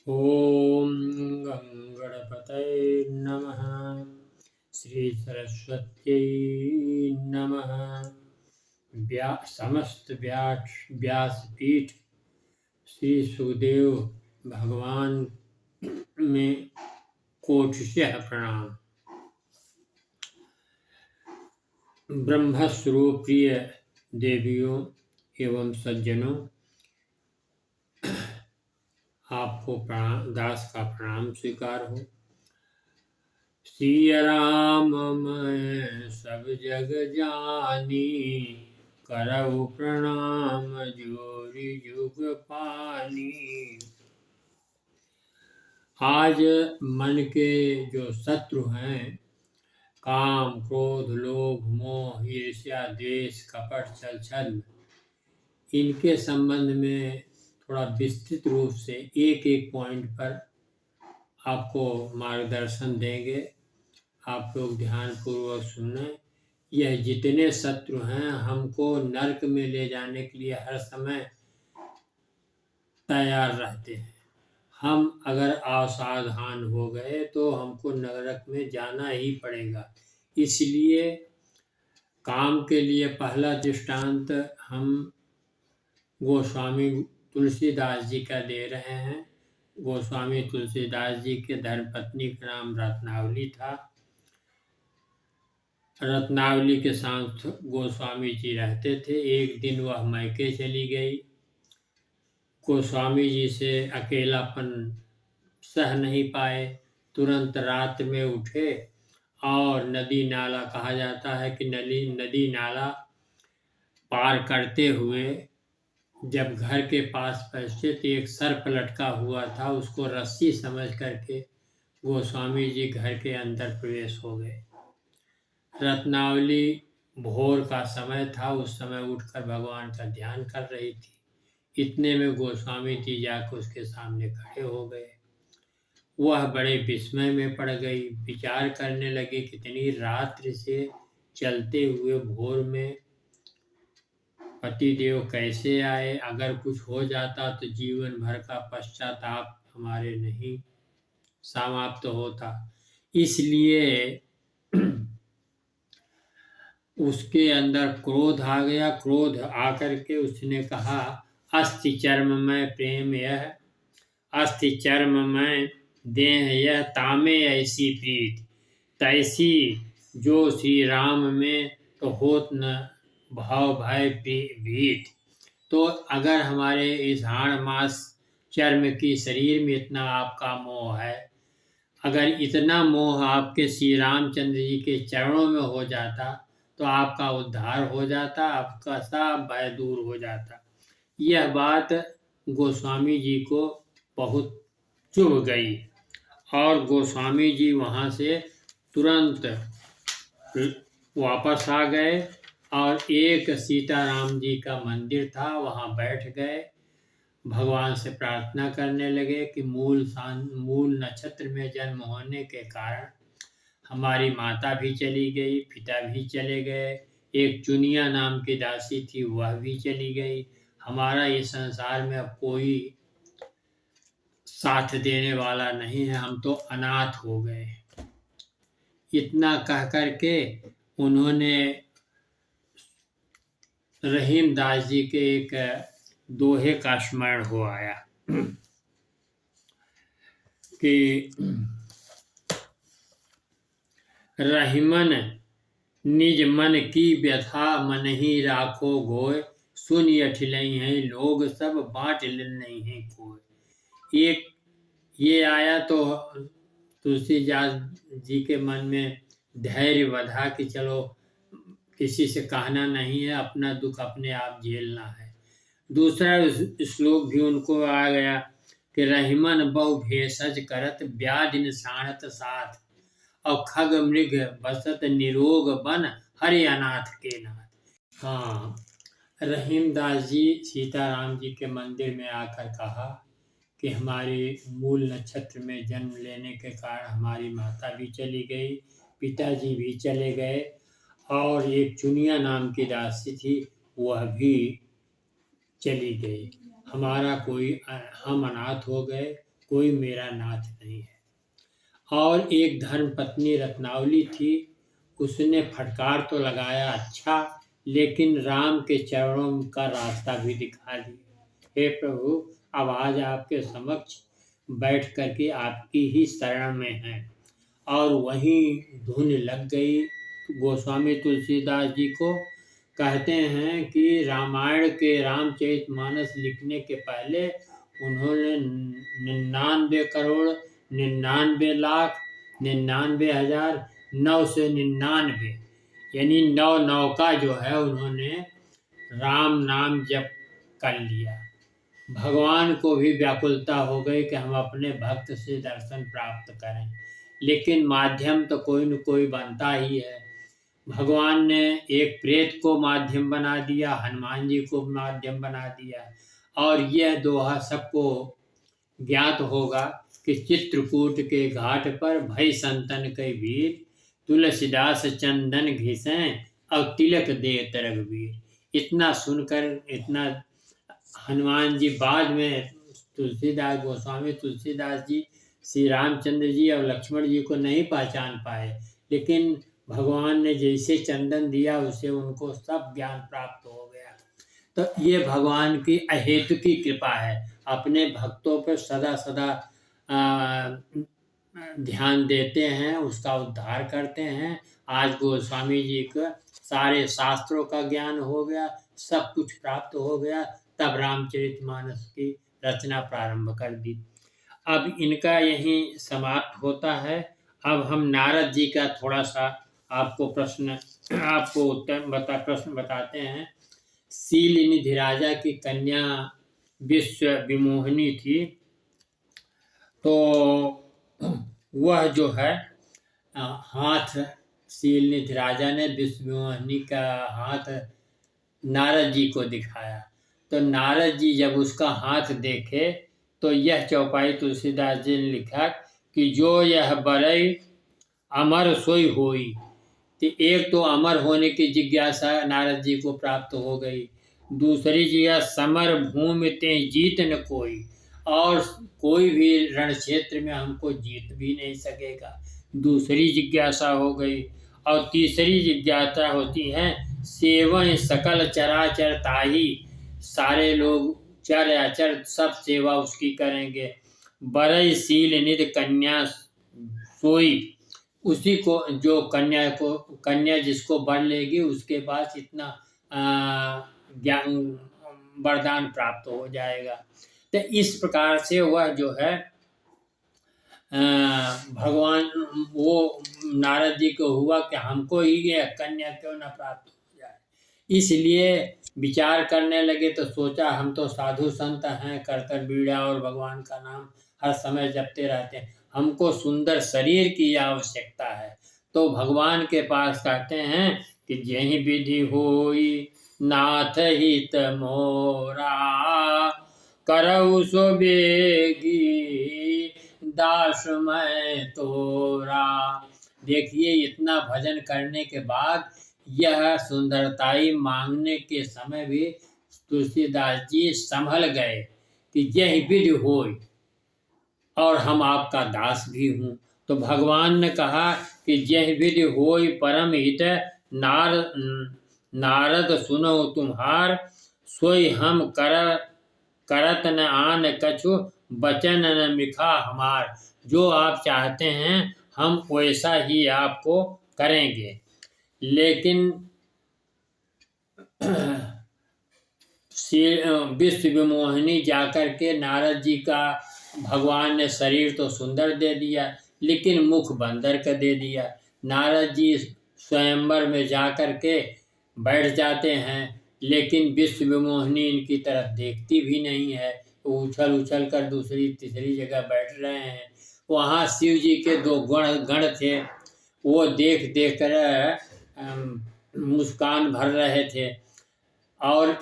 ॐ गणपतये नमः। श्री सरस्वत्यै नमः। समस्त व्यासपीठ श्री सुखदेव भगवान में कोटिशः प्रणाम। ब्रह्मस्वरूप प्रिय देवियों एवं सज्जनों, आपको दास का प्रणाम स्वीकार हो। सिया राम मैं सब जग जानी, करऊ प्रणाम जोरी जुग पानी। आज मन के जो शत्रु हैं, काम क्रोध लोभ मोह ईर्ष्या द्वेष कपट छल छल, इनके संबंध में थोड़ा विस्तृत रूप से एक एक पॉइंट पर आपको मार्गदर्शन देंगे। आप लोग ध्यान पूर्वक सुनना। यह जितने शत्रु हैं, हमको नरक में ले जाने के लिए हर समय तैयार रहते हैं। हम अगर असावधान हो गए तो हमको नरक में जाना ही पड़ेगा। इसलिए काम के लिए पहला दृष्टांत हम गोस्वामी तुलसीदास जी का दे रहे हैं। गोस्वामी तुलसीदास जी के धर्मपत्नी का नाम रत्नावली था। रत्नावली के साथ गोस्वामी जी रहते थे। एक दिन वह मैके चली गई। गोस्वामी जी से अकेलापन सह नहीं पाए। तुरंत रात में उठे और नदी नाला, कहा जाता है कि नदी नाला पार करते हुए जब घर के पास पहुंचे तो एक सर्प लटका हुआ था। उसको रस्सी समझ करके गोस्वामी जी घर के अंदर प्रवेश हो गए। रत्नावली भोर का समय था। उस समय उठकर भगवान का ध्यान कर रही थी। इतने में गोस्वामी जी जाकर उसके सामने खड़े हो गए। वह बड़े विस्मय में पड़ गई। विचार करने लगे, कितनी रात्रि से चलते हुए भोर में पतिदेव कैसे आए। अगर कुछ हो जाता तो जीवन भर का पश्चाताप हमारे नहीं समाप्त होता। इसलिए उसके अंदर क्रोध आ गया। क्रोध आकर के उसने कहा, अस्थि चर्ममय प्रेम यह, अस्थि चर्ममय देह यह, तामे ऐसी प्रीत तैसी जो श्री राम में तो होत न भाव भय भीत। तो अगर हमारे इस हाड़ मास चर्म की शरीर में इतना आपका मोह है, अगर इतना मोह आपके श्री रामचंद्र जी के चरणों में हो जाता तो आपका उद्धार हो जाता, आपका सब भय दूर हो जाता। यह बात गोस्वामी जी को बहुत चुभ गई और गोस्वामी जी वहाँ से तुरंत वापस आ गए और एक सीताराम जी का मंदिर था, वहाँ बैठ गए। भगवान से प्रार्थना करने लगे कि मूल नक्षत्र में जन्म होने के कारण हमारी माता भी चली गई, पिता भी चले गए, एक चुनिया नाम की दासी थी वह भी चली गई। हमारा इस संसार में अब कोई साथ देने वाला नहीं है, हम तो अनाथ हो गए। इतना कह करके उन्होंने रहीम दास जी के एक दोहे का स्मरण हो आया कि रहीमन निज मन की व्यथा मन ही राखो गोय, सुन अठिलई हैं लोग सब बांट नहीं है कोई। एक ये आया तो तुलसीदास जी के मन में धैर्य बधा कि चलो किसी से कहना नहीं है, अपना दुख अपने आप झेलना है। दूसरा श्लोक भी उनको आ गया कि रहीमन बहु भेषज करत, व्याधिन साणत साथ, और खग मृग बसत निरोग बन, हरे अनाथ के नाथ। हाँ, रहीम दास जी सीताराम जी के मंदिर में आकर कहा कि हमारे मूल नक्षत्र में जन्म लेने के कारण हमारी माता भी चली गई, पिताजी भी चले गए और एक चुनिया नाम की दासी थी वह भी चली गई। हम अनाथ हो गए, कोई मेरा नाथ नहीं है। और एक धर्म पत्नी रत्नावली थी, उसने फटकार तो लगाया अच्छा, लेकिन राम के चरणों का रास्ता भी दिखा दिया। हे प्रभु, अब आज आपके समक्ष बैठ करके आपकी ही शरण में हैं। और वहीं धुन लग गई गोस्वामी तुलसीदास जी को। कहते हैं कि रामायण के रामचरितमानस लिखने के पहले उन्होंने 99 करोड़ 99 लाख 99,999 यानी 9 का जो है उन्होंने राम नाम जप कर लिया। भगवान को भी व्याकुलता हो गई कि हम अपने भक्त से दर्शन प्राप्त करें, लेकिन माध्यम तो कोई न कोई बनता ही है। भगवान ने एक प्रेत को माध्यम बना दिया, हनुमान जी को माध्यम बना दिया। और यह दोहा सबको ज्ञात होगा कि चित्रकूट के घाट पर भई संतन के वीर, तुलसीदास चंदन घिसें और तिलक दे रघुवीर। इतना सुनकर इतना हनुमान जी बाद में तुलसीदास गोस्वामी तुलसीदास जी श्री रामचंद्र जी और लक्ष्मण जी को नहीं पहचान पाए, लेकिन भगवान ने जैसे चंदन दिया उसे उनको सब ज्ञान प्राप्त हो गया। तो ये भगवान की अहेतु की कृपा है, अपने भक्तों पर सदा सदा ध्यान देते हैं, उसका उद्धार करते हैं। आज गोस्वामी जी का सारे शास्त्रों का ज्ञान हो गया, सब कुछ प्राप्त हो गया, तब रामचरितमानस की रचना प्रारंभ कर दी। अब इनका यहीं समाप्त होता है। अब हम नारद जी का थोड़ा सा आपको प्रश्न बताते हैं। शीलनिधि राजा की कन्या विश्व विमोहिनी थी, तो वह जो है हाथ शीलनिधि राजा ने विश्व विमोहिनी का हाथ नारद जी को दिखाया। तो नारद जी जब उसका हाथ देखे तो यह चौपाई तुलसीदास जी ने लिखा कि जो यह बरई अमर सोई होई। तो एक तो अमर होने की जिज्ञासा नारद जी को प्राप्त हो गई, दूसरी जिज्ञासा समर भूमि ते जीत न कोई, और कोई भी रण क्षेत्र में हमको जीत भी नहीं सकेगा, दूसरी जिज्ञासा हो गई। और तीसरी जिज्ञासा होती है सेवं सकल चराचर ताही, सारे लोग चर अचर सब सेवा उसकी करेंगे। बरई शील निधि कन्या सोई, उसी को जो कन्या जिसको बर लेगी उसके पास इतना ज्ञान वरदान प्राप्त हो जाएगा। तो इस प्रकार से वह जो है भगवान वो नारद जी को हुआ कि हमको ही यह कन्या क्यों न प्राप्त हो जाए। इसलिए विचार करने लगे तो सोचा हम तो साधु संत हैं, करतर बीड़ा और भगवान का नाम हर समय जपते रहते हैं, हमको सुंदर शरीर की आवश्यकता है। तो भगवान के पास कहते हैं कि जही विधि होई नाथ हित मोरा, करऊ सो बेगी दास मैं तोरा। देखिए, इतना भजन करने के बाद यह सुंदरताई मांगने के समय भी तुलसीदास जी संभल गए कि यह विधि होई और हम आपका दास भी हूँ। तो भगवान ने कहा कि यह विधि होई परम हित, नारद सुनो तुम्हार, सोई हम करत न आन कछु, बचन न मिखा हमार। जो आप चाहते हैं हम वैसा ही आपको करेंगे। लेकिन विश्व विमोहिनी जाकर के नारद जी का भगवान ने शरीर तो सुंदर दे दिया, लेकिन मुख बंदर का दे दिया। नारद जी स्वयंवर में जाकर के बैठ जाते हैं, लेकिन विश्व विमोहिनी इनकी तरफ देखती भी नहीं है, उछल उछल कर दूसरी तीसरी जगह बैठ रहे हैं। वहाँ शिव जी के 2 गण थे, वो देख देख कर मुस्कान भर रहे थे, और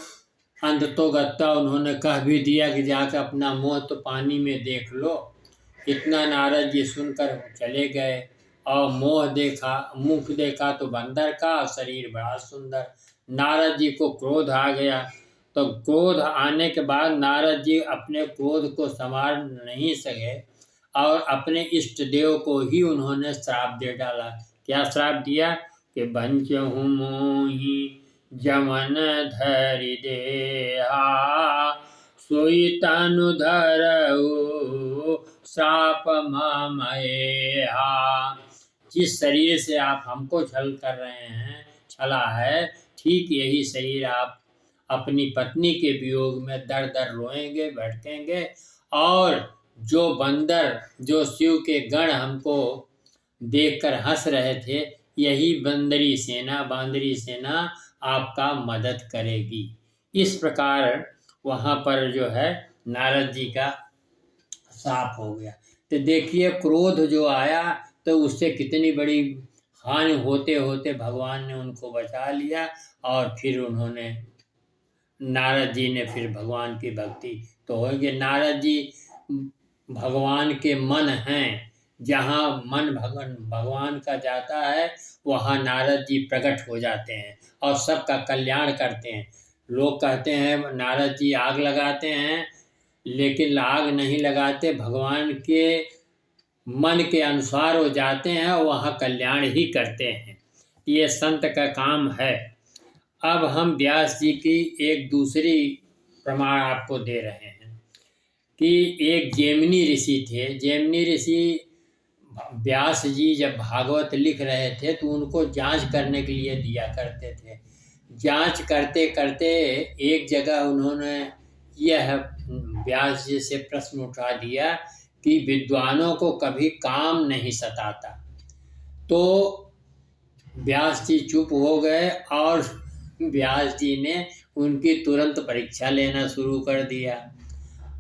अंततोगत्ता उन्होंने कह भी दिया कि जाकर अपना मुँह तो पानी में देख लो। इतना नारद जी सुनकर चले गए, और मुख देखा तो बंदर का, शरीर बड़ा सुंदर। नारद जी को क्रोध आ गया, तो क्रोध आने के बाद नारद जी अपने क्रोध को संभाल नहीं सके और अपने इष्ट देव को ही उन्होंने श्राप दे डाला। क्या श्राप दिया कि बंचहु मोहि जमन धरि देहा सोई तनु धरऊ श्राप ममएहा। जिस शरीर से आप हमको छल कर रहे हैं, छला है, ठीक यही शरीर आप अपनी पत्नी के वियोग में दर दर रोएंगे, भटकेंगे। और जो बंदर, जो शिव के गण हमको देखकर हंस रहे थे, यही बांदरी सेना आपका मदद करेगी। इस प्रकार वहाँ पर जो है नारद जी का साफ हो गया। तो देखिए क्रोध जो आया तो उससे कितनी बड़ी हानि होते होते भगवान ने उनको बचा लिया। और फिर उन्होंने, नारद जी ने फिर भगवान की भक्ति तो होगी। नारद जी भगवान के मन हैं। जहाँ मन भगवान का जाता है वहाँ नारद जी प्रकट हो जाते हैं और सबका कल्याण करते हैं। लोग कहते हैं नारद जी आग लगाते हैं, लेकिन आग नहीं लगाते, भगवान के मन के अनुसार वो जाते हैं और वहाँ कल्याण ही करते हैं। ये संत का काम है। अब हम व्यास जी की एक दूसरी प्रमाण आपको दे रहे हैं कि एक जैमिनी ऋषि थे। जैमिनी ऋषि व्यास जी जब भागवत लिख रहे थे तो उनको जांच करने के लिए दिया करते थे। जांच करते करते एक जगह उन्होंने यह व्यास जी से प्रश्न उठा दिया कि विद्वानों को कभी काम नहीं सताता। तो व्यास जी चुप हो गए और व्यास जी ने उनकी तुरंत परीक्षा लेना शुरू कर दिया।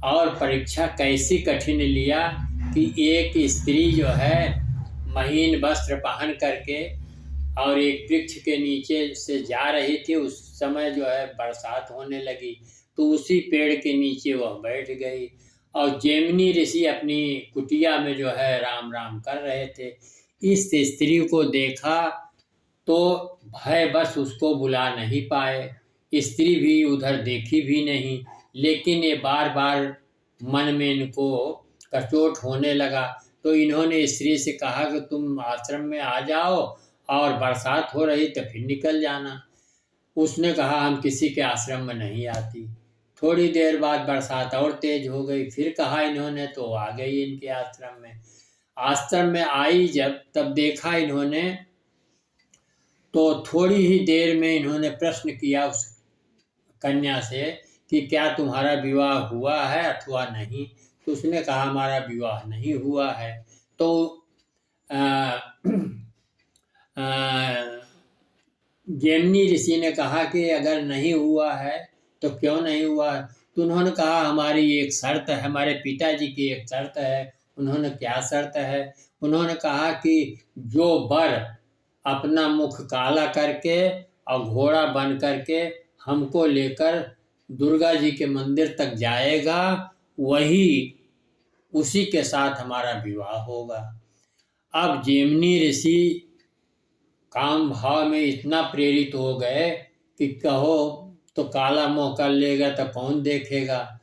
और परीक्षा कैसी कठिन लिया कि एक स्त्री जो है महीन वस्त्र पहन करके और एक वृक्ष के नीचे से जा रही थी। उस समय जो है बरसात होने लगी तो उसी पेड़ के नीचे वह बैठ गई और जैमिनी ऋषि अपनी कुटिया में जो है राम राम कर रहे थे। इस स्त्री को देखा तो भयवश उसको बुला नहीं पाए। स्त्री भी उधर देखी भी नहीं, लेकिन ये बार बार मन में इनको कचोट होने लगा। तो इन्होंने स्त्री से कहा कि तुम आश्रम में आ जाओ और बरसात हो रही तो फिर निकल जाना। उसने कहा हम किसी के आश्रम में नहीं आती। थोड़ी देर बाद बरसात और तेज हो गई। फिर कहा इन्होंने तो आ गई इनके आश्रम में। आश्रम में आई जब, तब देखा इन्होंने तो थोड़ी ही देर में इन्होंने प्रश्न किया उस कन्या से कि क्या तुम्हारा विवाह हुआ है अथवा नहीं। तो उसने कहा हमारा विवाह नहीं हुआ है। तो जैमिनी ऋषि ने कहा कि अगर नहीं हुआ है तो क्यों नहीं हुआ। तो उन्होंने कहा हमारी एक शर्त है, हमारे पिताजी की एक शर्त है। उन्होंने क्या शर्त है? उन्होंने कहा कि जो वर अपना मुख काला करके और घोड़ा बन करके हमको लेकर दुर्गा जी के मंदिर तक जाएगा, वही उसी के साथ हमारा विवाह होगा। अब जैमिनी ऋषि काम भाव में इतना प्रेरित हो गए कि कहो तो काला मुँह कर लेगा तो कौन देखेगा,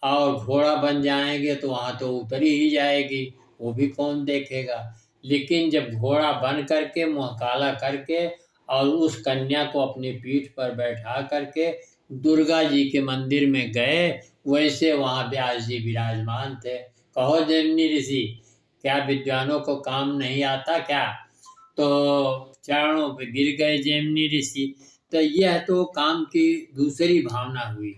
और घोड़ा बन जाएंगे तो वहाँ तो उतरी ही जाएगी, वो भी कौन देखेगा। लेकिन जब घोड़ा बन करके मुँह काला करके और उस कन्या को अपनी पीठ पर बैठा करके दुर्गा जी के मंदिर में गए, वैसे वहाँ व्यास जी विराजमान थे। कहो जैमिनी ऋषि, क्या विद्वानों को काम नहीं आता क्या? तो चरणों पे गिर गए जैमिनी ऋषि। तो यह तो काम की दूसरी भावना हुई।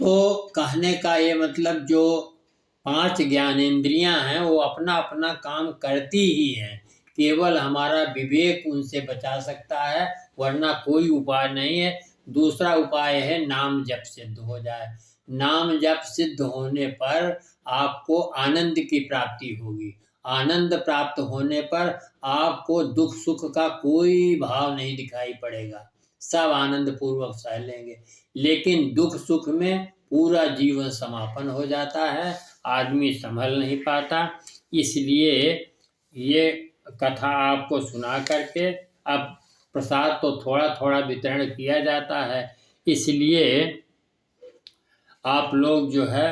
तो कहने का ये मतलब जो 5 ज्ञानेंद्रियां हैं वो अपना अपना काम करती ही हैं, केवल हमारा विवेक उनसे बचा सकता है, वरना कोई उपाय नहीं है। दूसरा उपाय है नाम जप सिद्ध हो जाए। नाम जप सिद्ध होने पर आपको आनंद की प्राप्ति होगी। आनंद प्राप्त होने पर आपको दुख सुख का कोई भाव नहीं दिखाई पड़ेगा, सब आनंद पूर्वक सह लेंगे। लेकिन दुख सुख में पूरा जीवन समापन हो जाता है, आदमी संभल नहीं पाता। इसलिए ये कथा आपको सुना करके अब प्रसाद तो थोड़ा थोड़ा वितरण किया जाता है। इसलिए आप लोग जो है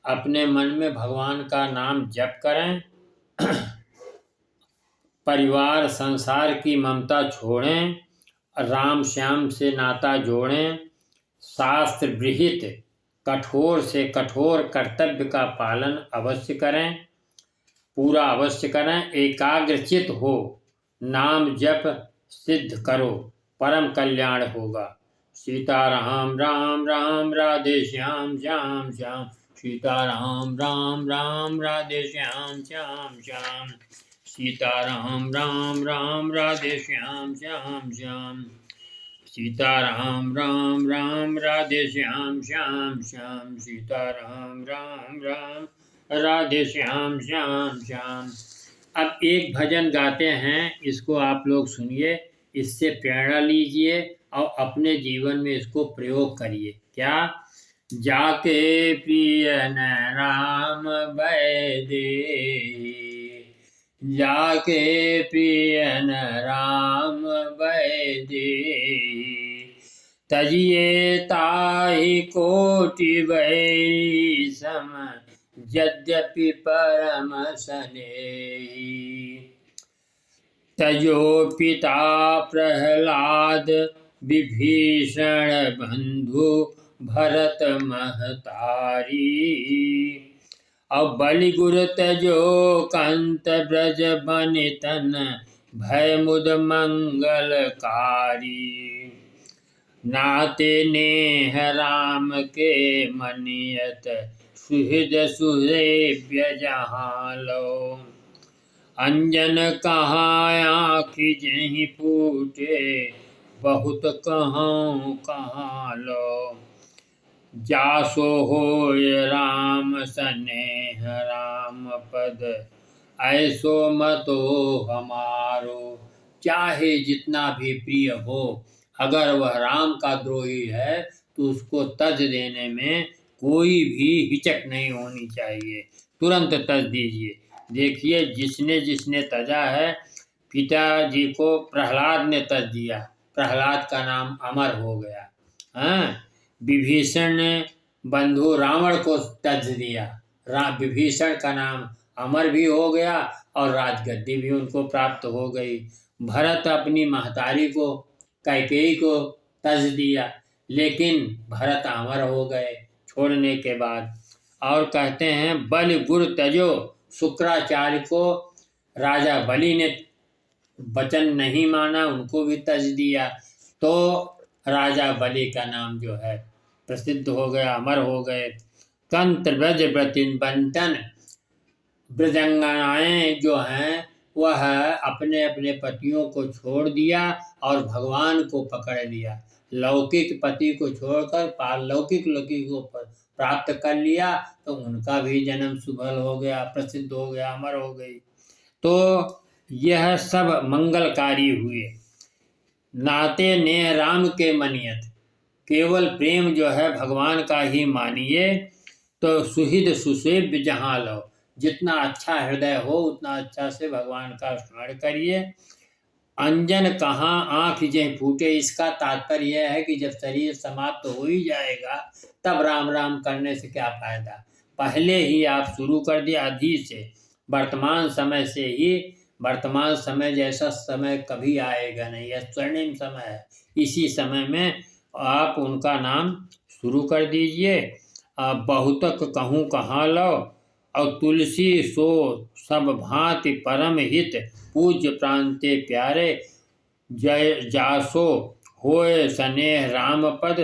अपने मन में भगवान का नाम जप करें, परिवार संसार की ममता छोड़ें, राम श्याम से नाता जोड़ें, शास्त्र विहित कठोर से कठोर कर्तव्य का पालन अवश्य करें, पूरा अवश्य करें, एकाग्रचित हो, नाम जप सिद्ध करो, परम कल्याण होगा। सीताराम राम राम राधे श्याम श्याम श्याम, सीताराम राम राम राधे श्याम श्याम श्याम, सीताराम राम राम राधे श्याम श्याम श्याम, सीताराम राम राम राधे श्याम श्याम श्याम, सीताराम राम राम राधे श्याम श्याम श्याम। अब एक भजन गाते हैं, इसको आप लोग सुनिए, इससे प्रेरणा लीजिए और अपने जीवन में इसको प्रयोग करिए। क्या? जाके पियन राम बैदे, जाके पियन राम बैदे, तजिए ताहि कोटि वैरी सम, यद्यपि परम स्नेही, तजो पिता प्रहलाद विभीषण बंधु भरत महतारी, अब बलि गुरु तजो कंत ब्रज बनितन, भय मुद मंगलकारी, नाते नेह राम के मनियत, सुहृद सुरेव्य जहाँ लो, अंजन कहाँ आँखि जहीं फूटे, बहुत कहाँ कहाँ लो, जासो होय राम स्नेह राम पद, ऐसो मतो हमारो। चाहे जितना भी प्रिय हो, अगर वह राम का द्रोही है तो उसको तज देने में कोई भी हिचक नहीं होनी चाहिए, तुरंत तज दीजिए। देखिए जिसने जिसने तजा है, पिताजी को प्रहलाद ने तज दिया, प्रहलाद का नाम अमर हो गया। विभीषण ने बंधु रावण को तज दिया, विभीषण का नाम अमर भी हो गया और राजगद्दी भी उनको प्राप्त हो गई। भरत अपनी महतारी को कैकेयी को तज दिया, लेकिन भरत अमर हो गए छोड़ने के बाद। और कहते हैं बलि गुरु तजो, शुक्राचार्य को राजा बलि ने वचन नहीं माना, उनको भी तज दिया, तो राजा बलि का नाम जो है प्रसिद्ध हो गया, अमर हो गए। कंत ब्रज बंटन, ब्रजंगनाएं जो हैं वह अपने अपने पतियों को छोड़ दिया और भगवान को पकड़ लिया, लौकिक पति को छोड़कर पारलौकिक लौकिक को प्राप्त कर लिया, तो उनका भी जन्म सुभल हो गया, प्रसिद्ध हो गया, अमर हो गई। तो यह सब मंगलकारी हुए। नाते नेह राम के मनियत, केवल प्रेम जो है भगवान का ही मानिए, तो सुहृद सुसेव्य जहाँ लो, जितना अच्छा हृदय हो उतना अच्छा से भगवान का स्मरण करिए। अंजन कहाँ आँख जहीं फूटे, इसका तात्पर्य यह है कि जब शरीर समाप्त हो ही जाएगा तब राम राम करने से क्या फायदा, पहले ही आप शुरू कर दिया अधी से, वर्तमान समय से ही। वर्तमान समय जैसा समय कभी आएगा नहीं, यह स्वर्णिम समय है, इसी समय में आप उनका नाम शुरू कर दीजिए। बहुतक कहूँ कहाँ लो, और तुलसी सो सब भांति परम हित, पूज्य प्रांते प्यारे, जय जासो होए स्नेह राम पद,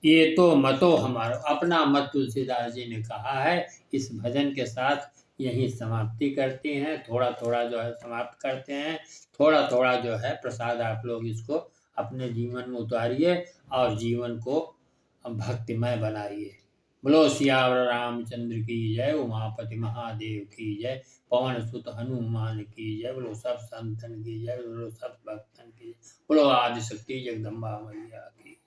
ये तो मतो हमारा। अपना मत तुलसीदास जी ने कहा है। इस भजन के साथ यही समाप्ति करते हैं, थोड़ा थोड़ा जो है समाप्त करते हैं, थोड़ा थोड़ा जो है प्रसाद आप लोग इसको अपने जीवन में उतारिए और जीवन को भक्तिमय बनाइए। बोलो सियावर रामचंद्र की जय, उमापति महादेव की जय, पवन सुत हनुमान की जय, बोलो सब संतन की जय, बोलो सब भक्तन की जय, बोलो आदिशक्ति जगदम्बा मैया की।